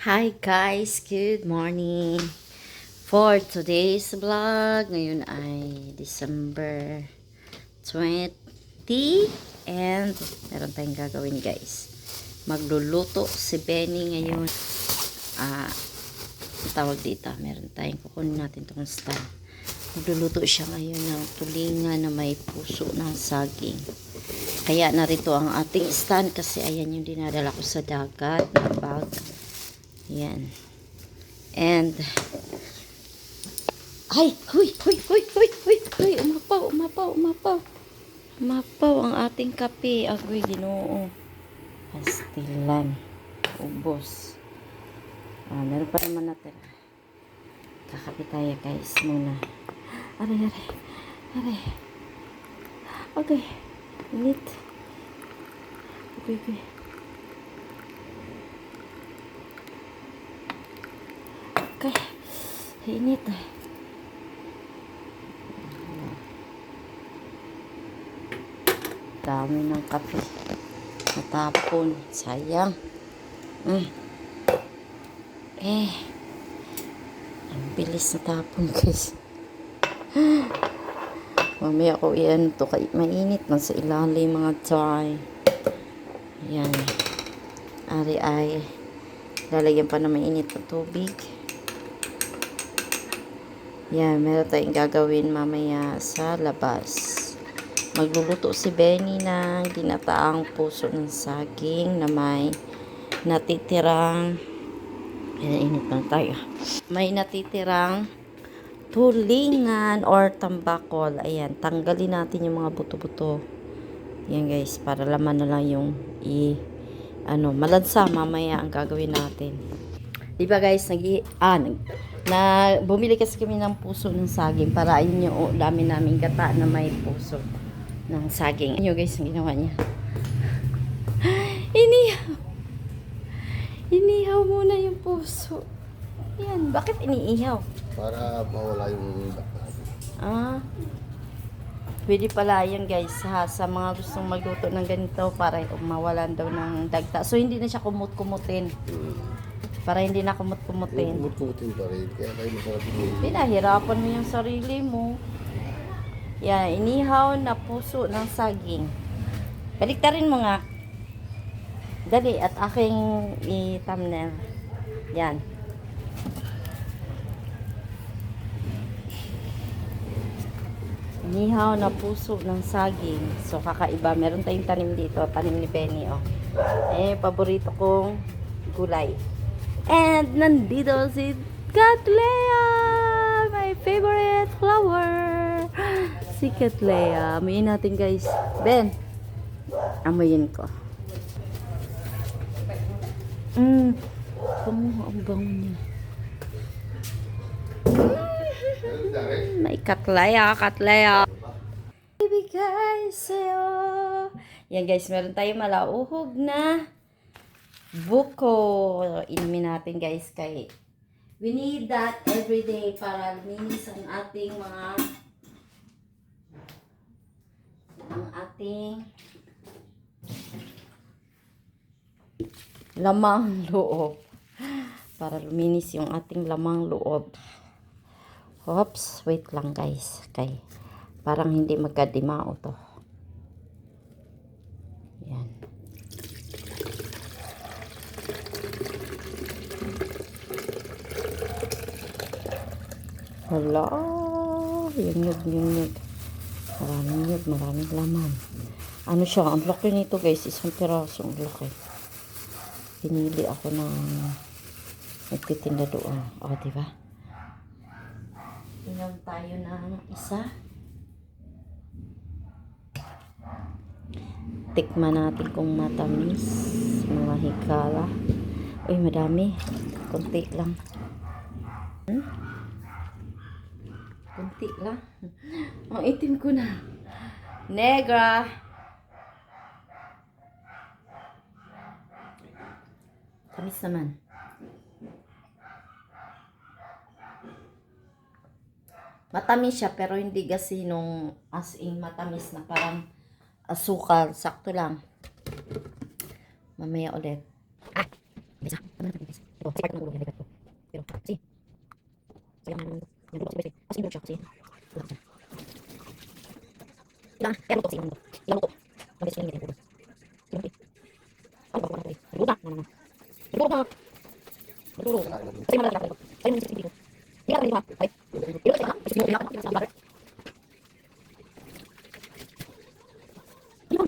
Hi guys, good morning. For today's vlog, ngayon ay December 20 and meron tayong gagawin guys. Magluluto si Benny ngayon. Ah, ang tawag dito, meron tayong kukunin natin itong stand. Magluluto siya ngayon ng tulingan na may puso ng saging. Kaya narito ang ating stand kasi ayan yung dinadala ko sa dagat na bag. Yan. And ay, huy, huy, huy, huy, huy, huy, umapaw ang ating kape. Agoy, Ginoo. Pastilan. Ubos. Meron pa naman natin. Kakape tayo, guys, muna. Aray. Okay. Init. Okay. Okay. Init. Dami ng kape. Natapon. Sayang. Ang bilis natapon, guys. Mamaya ko iyan to kay mainit man sa ilalim mga chay. Yan. Ari ay lalagyan pa na mainit na tubig. Yan, meron tayong gagawin mamaya sa labas. Magluluto si Benny ng ginataang puso ng saging na may natitirang init lang tayo. May natitirang tulingan or tambakol. Ayan, tanggalin natin yung mga buto-buto. Yan guys, para laman na lang yung malansa mamaya ang gagawin natin. Diba guys, bumili kasi kami ng puso ng saging para ayun yung dami namin gata na may puso ng saging. Ayun guys, ang ginawa niya. Inihaw muna yung puso. Yan, bakit iniihaw? Para mawala yung Pwede pala yan guys sa mga gustong magluto ng ganito para mawalan daw ng dagta. So hindi na siya kumut-kumutin. Para hindi na kumut-kumutin. Kumut-kumutin pa rin. Kaya kayo masarap yung Pinahirapan mo yung sarili mo. Yan, inihaw na puso ng saging. Baliktarin mo nga. Dali, at aking i-thumbnail. Yan. Inihaw na puso ng saging. So, kakaiba. Meron tayong tanim dito. Tanim ni Benny, oh. Paborito kong gulay. And nandito si Cattleya, my favorite flower. Si Cattleya. Amuyin natin guys. Ben, amuyin ko. Kumuha ang bango niya. May Cattleya. Baby guys, yan guys, meron tayong malauhog na buko. Inumin natin guys kay we need that every day para linis ang ating lamang loob. Para luminis yung ating lamang loob. Oops, wait lang guys. Kay parang hindi magkadimao to. Yan. Hala, yung maraming laman. Ano siya, ang laki nito guys, isang piraso, ang laki. Pinili ako ng nagtitinda doon. O, diba? Inom tayo ng isa. Tikman natin kung matamis, mga hikala. Uy, madami. Kunti lang. Kunti lang. Ang itim ko na. Negra. Tamis naman. Matamis siya pero hindi kasi nung as in matamis na parang asukal. Sakto lang. Mamaya ulit. Isa. to. Kasi part ng ulo niya, ko. Pero, kasi, sayang naman yung ulo kasi, as in siya kasi, wala siya. Ilang, kaya luto kasi yung ulo. Ilang luto. Ilang beses yung ulo. Ilang luto. Ano ba, wala ko luto na. Nagulog na. Nagulog. Kasi malaki ako. Sa'yo mo yung 60 ko. Hindi ka naman dito ha. Ay. Ilo kasi ka na. Ay, 60 ko. Hindi ka naman. Sa butter. Hindi mo.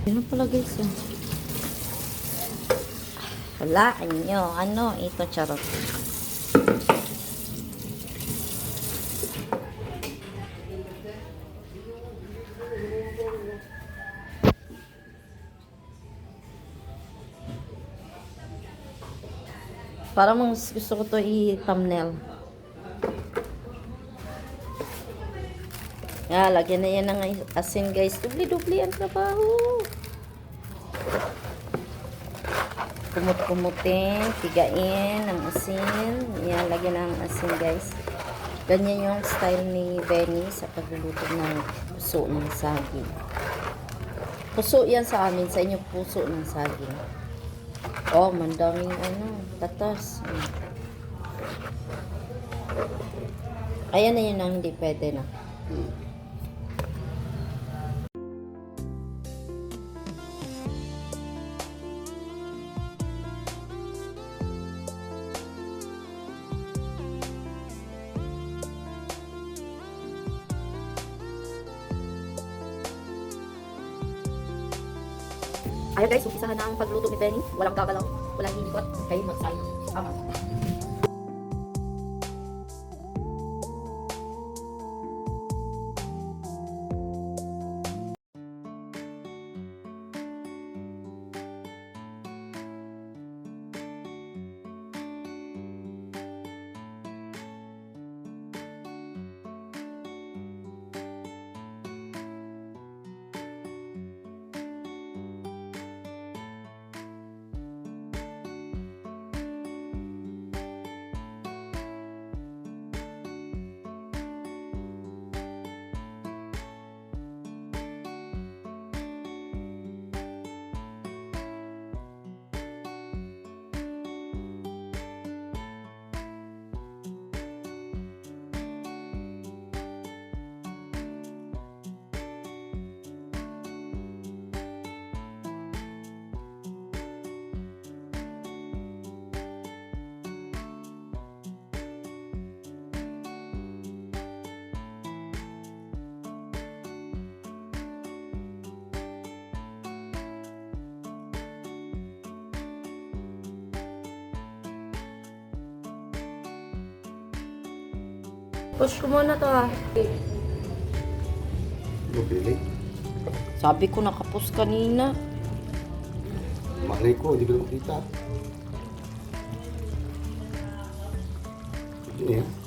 Ano pala guys yun? Walaan nyo. Ano? Ito charot. Parang mas gusto ko to i-thumbnail. Lagyan na yan ng asin guys. Dubli-dubli ang trabaho. Kumut-kumutin, tigain ng asin. Yan, lagyan ng asin guys. Ganyan yung style ni Benny sa pagluluto ng puso ng saging. Puso yan sa amin, sa inyo puso ng saging. Oh, mandaming tatas. Ayan na yun ang hindi pwede na. Ayan guys, umpisahan na ang pagluto ni Benny. Walang gagalaw, walang hinikot. Kayo magsayo. Tama. Push ko muna to ha. Mabili. Sabi ko nakapos kanina. Malay ko, hindi ko na makita. Yun eh.